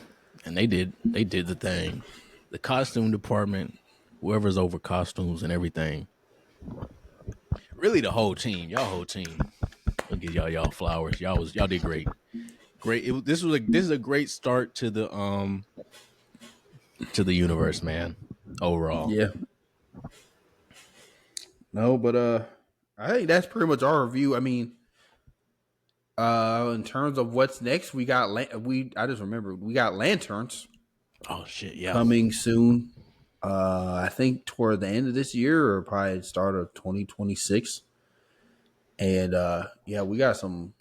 and they did the thing. The costume department, whoever's over costumes and everything, really the whole team, y'all I'll give y'all flowers. Y'all did great. Great. This is a great start to the universe, man. Overall. Yeah. No, but I think that's pretty much our review. I mean, in terms of what's next, we got I just remembered we got Lanterns. Oh shit, yeah. Coming soon. I think toward the end of this year or probably start of 2026. And we got some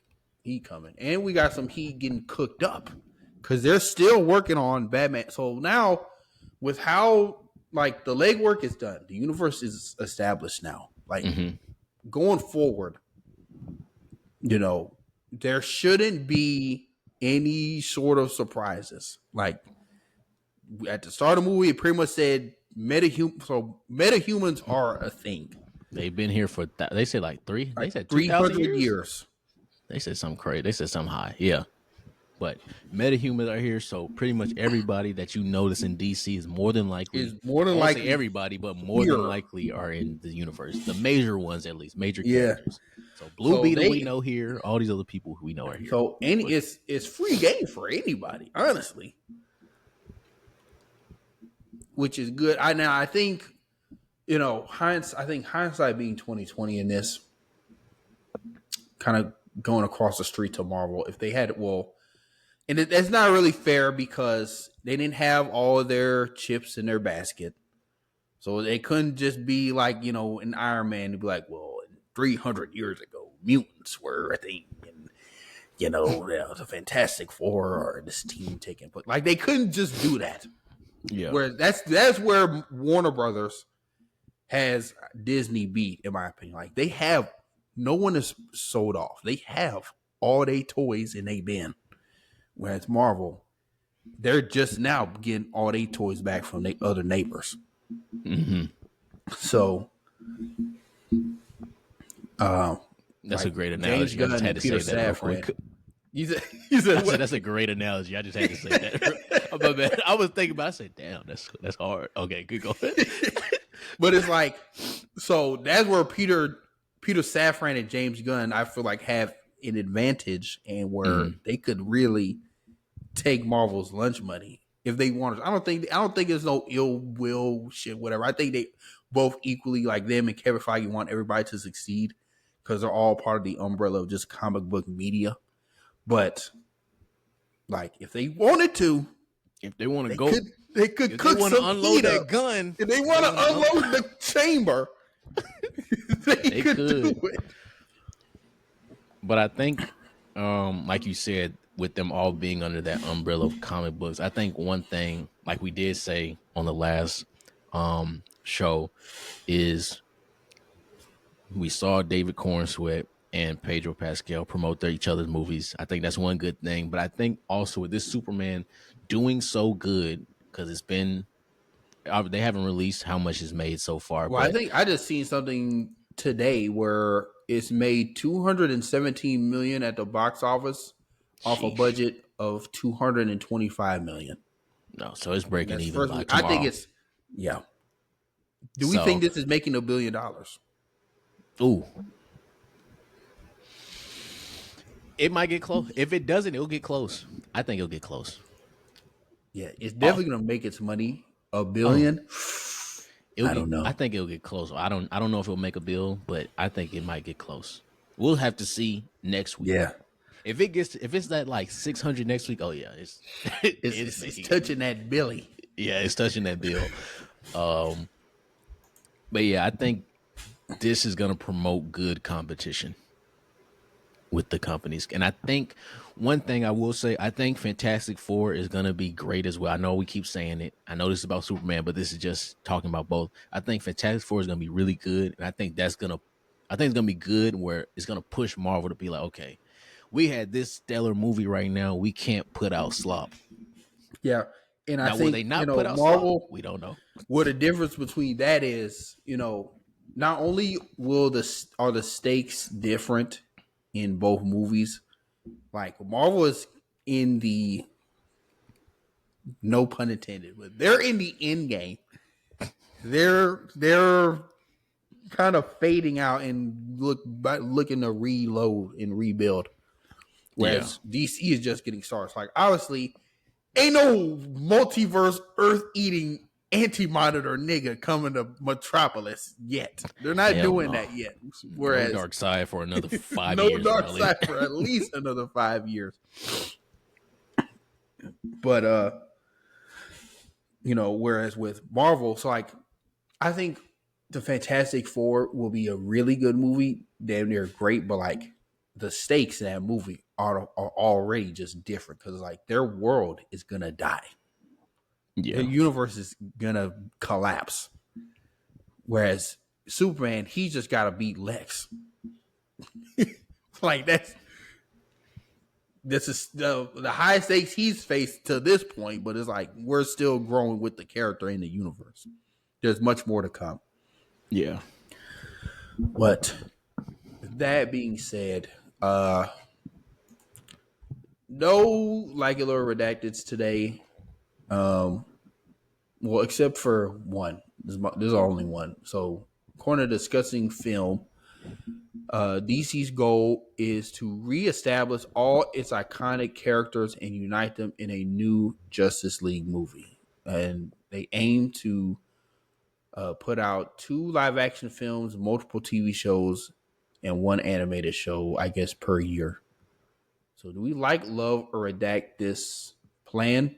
heat coming, and we got some heat getting cooked up because they're still working on Batman. So now, with how like the legwork is done, the universe is established now. Like going forward, there shouldn't be any sort of surprises. Like at the start of the movie, it pretty much said metahumans are a thing. They've been here for they said like three. They said 300 years. They said something crazy. They said something high. Yeah. But metahumans are here, so pretty much everybody that you notice in DC is more than likely everybody, but more than likely are in the universe. The major ones, at least, major characters. So Blue Beetle we know here. All these other people who we know are here. So it's free game for anybody, honestly, which is good. I think hindsight being 2020 in this, kind of going across the street to Marvel, if they had and that's not really fair because they didn't have all of their chips in their basket. So they couldn't just be like, an Iron Man to be like, 300 years ago, mutants were a thing. And, the Fantastic Four or this team taking. But like, they couldn't just do that. Yeah. Where that's where Warner Brothers has Disney beat, in my opinion. Like, they have, no one is sold off. They have all their toys in their bin. Whereas Marvel, they're just now getting all their toys back from their other neighbors. Mm-hmm. So, that's a great analogy. I just had to say that. You said that's a great analogy. I just had to say that. I was thinking about it. I said, damn, that's hard. Okay, good, go ahead. But it's like, So that's where Peter Safran and James Gunn, I feel like, have an advantage, and where they could really take Marvel's lunch money if they wanted. I don't think there's no ill will shit, whatever. I think they both equally, like them and Kevin Feige, want everybody to succeed because they're all part of the umbrella of just comic book media. But like, if they wanted to, if they want to go, they could cook some unload that gun. If they want to unload the chamber, they could do it. But I think, like you said, with them all being under that umbrella of comic books, I think one thing, like we did say on the last show, is we saw David Corenswet and Pedro Pascal promote each other's movies. I think that's one good thing. But I think also with this Superman doing so good, because it's been, they haven't released how much is made so far. Well, I think I just seen something today where it's made $217 million at the box office off a budget of $225 million. No, so it's breaking even by tomorrow. I think it's Do we think this is making $1 billion? Ooh. It might get close. If it doesn't, it'll get close. I think it'll get close. Yeah, it's definitely gonna make its money. $1 billion. I don't know. I think it'll get close. I don't know if it'll make a bill, but I think it might get close. We'll have to see next week. Yeah. If it's that like 600 next week, oh yeah, it's touching that Billy. Yeah, it's touching that bill. But yeah, I think this is gonna promote good competition with the companies. And I think one thing I will say, I think Fantastic Four is going to be great as well. I know we keep saying it. I know this is about Superman, but this is just talking about both. I think Fantastic Four is going to be really good. And I think it's going to be good where it's going to push Marvel to be like, okay, we had this stellar movie right now. We can't put out slop. Yeah. And now, I think, will they not put out Marvel, slop? We don't know. What the difference between that is, not only are the stakes different in both movies, like Marvel is in the, no pun intended, but they're in the end game. They're kind of fading out and looking to reload and rebuild. Whereas DC is just getting started. Like, obviously, ain't no multiverse Earth eating anti-monitor nigga coming to Metropolis yet. They're not doing that yet. Whereas no Dark Side for another 5 years. No Dark Side for at least another 5 years. But whereas with Marvel, so like, I think the Fantastic Four will be a really good movie. Damn near great, but like the stakes in that movie are already just different because like their world is gonna die. Yeah. The universe is gonna collapse. Whereas Superman, he just gotta beat Lex. Like this is the highest stakes he's faced to this point, but it's like we're still growing with the character in the universe. There's much more to come. Yeah. But that being said, no regular redacteds today. Well, except for one. There's only one. So, according to discussing film, DC's goal is to reestablish all its iconic characters and unite them in a new Justice League movie. And they aim to put out 2 live-action films, multiple TV shows, and 1 animated show, I guess, per year. So, do we love, or redact this plan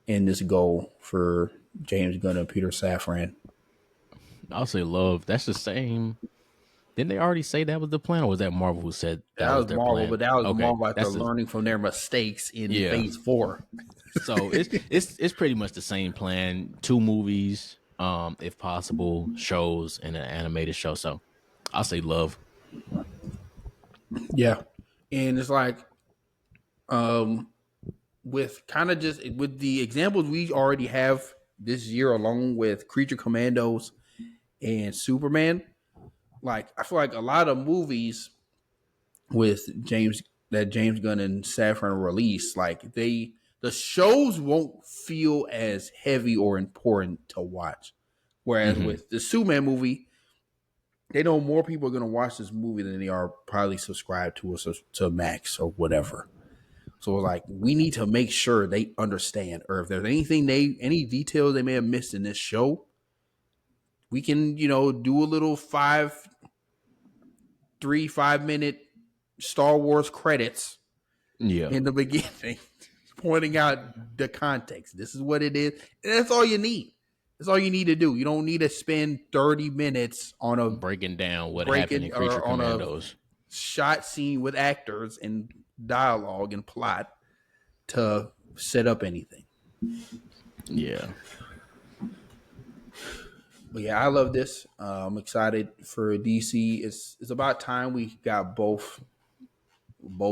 and this goal for James Gunn and Peter Safran? I'll say love. That's the same. Didn't they already say that was the plan, or was that Marvel who said that was their Marvel? Plan? But that was Marvel after That's learning from their mistakes in Phase 4. So it's pretty much the same plan. 2 movies, if possible, shows, and an animated show. So I'll say love. Yeah, and it's like, with kind of just with the examples we already have this year, along with Creature Commandos and Superman. Like, I feel like a lot of movies with James Gunn and Safran release, like the shows won't feel as heavy or important to watch. Whereas with the Superman movie, they know more people are going to watch this movie than they are probably subscribed to us to Max or whatever. So like, we need to make sure they understand, or if there's any details they may have missed in this show, we can, do a little 5-minute Star Wars credits in the beginning, pointing out the context. This is what it is. And that's all you need. That's all you need to do. You don't need to spend 30 minutes on breaking down what happened in Creature Commandos. Shot scene with actors and dialogue and plot to set up anything. Yeah. But yeah, I love this. I'm excited for DC. It's about time we got both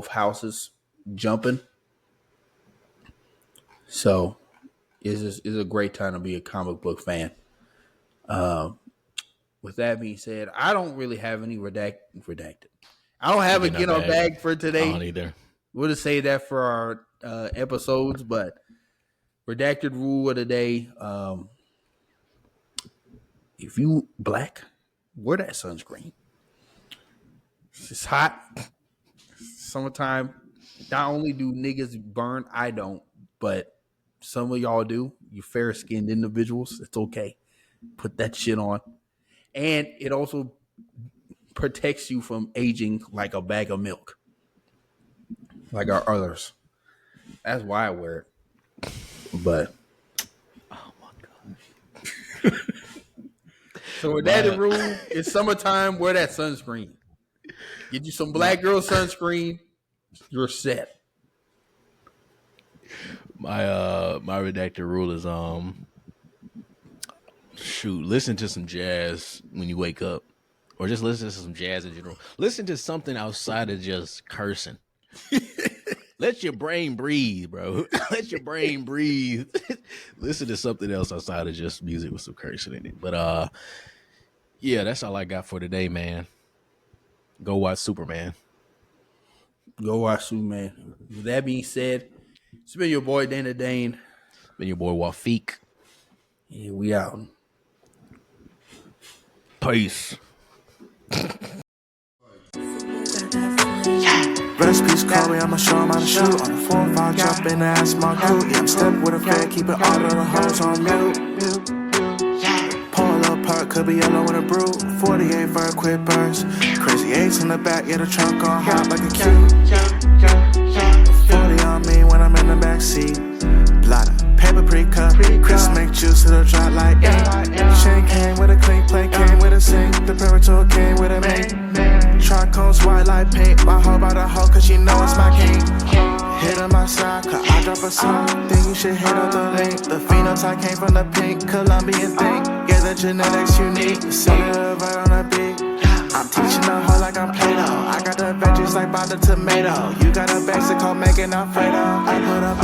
houses jumping. So it's a great time to be a comic book fan. With that being said, I don't really have any redacted. I don't have a get on bag for today. I don't either. We'll just say that for our episodes, but redacted rule of the day. If you black, wear that sunscreen. It's hot. Summertime. Not only do niggas burn, I don't, but some of y'all do. You fair-skinned individuals. It's okay. Put that shit on. And it also protects you from aging like a bag of milk. Like our others. That's why I wear it. But oh my gosh. So with that rule, it's summertime, wear that sunscreen. Get you some black girl sunscreen, you're set. My redacted rule is listen to some jazz when you wake up. Or just listen to some jazz in general. Listen to something outside of just cursing. Let your brain breathe, bro. Let your brain breathe. Listen to something else outside of just music with some cursing in it. But yeah, that's all I got for today, man. Go watch Superman. Go watch Superman. With that being said, it's been your boy Dana Dane. Been your boy Wafik. Yeah, we out. Peace. Recipes call me, I'ma show 'em how to shoot. On the 4-5, jump in the ass, my crew. Yeah, I'm stepping with a fan, keeping all of the hoes on mute. Pull a little perk, could be yellow with a brew. 48 vert, quick burst. Crazy 8s in the back, yeah, the trunk on hot like a cube. 40 on me when I'm in the backseat. Blotter, paper pre-cut. Chris make juice, it'll drop like ink. Chain came with a clean plate, came with a sink. The Parator came with a mink. Tricones white like paint. My hoe by the hoe, cause she know it's my king. Hit on my side, cause I drop a song. Think you should hit up the link. The phenotype came from the pink Colombian thing. Yeah, the genetics unique. See the right on the beat. I'm teaching the hoe like I'm Play-Doh. I got the veggies like by the tomato. You got a Mexico making Alfredo. I put a